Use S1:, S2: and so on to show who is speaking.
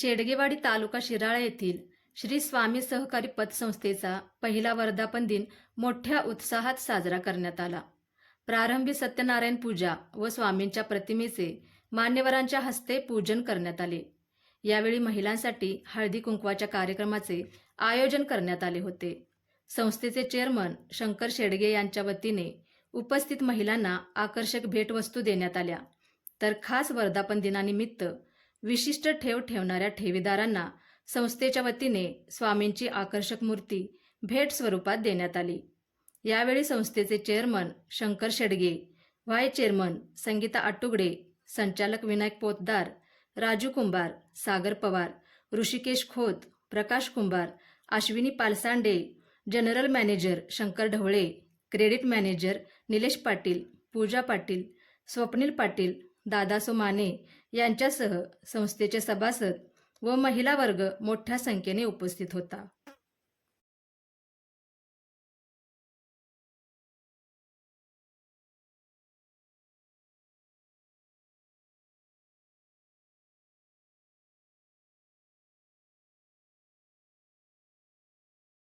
S1: शेडगेवाडी तालुका शिराळा येथील श्री स्वामी सहकारी पतसंस्थेचा पहिला वर्धापन दिन मोठ्या उत्साहात साजरा करण्यात आला. प्रारंभी सत्यनारायण पूजा व स्वामींच्या प्रतिमेचे मान्यवरांच्या हस्ते पूजन करण्यात आले. यावेळी महिलांसाठी हळदी कुंकवाच्या कार्यक्रमाचे आयोजन करण्यात आले होते. संस्थेचे चेअरमन शंकर शेडगे यांच्या वतीने उपस्थित महिलांना आकर्षक भेटवस्तू देण्यात आल्या. तर खास वर्धापन दिनानिमित्त विशिष्ट ठेव ठेवणाऱ्या ठेवीदारांना संस्थेच्या वतीने स्वामींची आकर्षक मूर्ती भेट स्वरूपात देण्यात आली. यावेळी संस्थेचे chairman Shankar Shedge, vice chairman Sangeeta Atugade, संचालक Vinayak Potdar, Raju Kumbhar, Sagar Pawar, Rishikesh Khot, Prakash Kumbhar, Ashwini Palsande, general manager Shankar Dhawale, credit manager Nilesh Patil, Pooja Patil, Swapnil Patil, Dadaso Mane यांच्यासह संस्थेचे सभासद व महिला वर्ग मोठ्या संख्येने उपस्थित होता.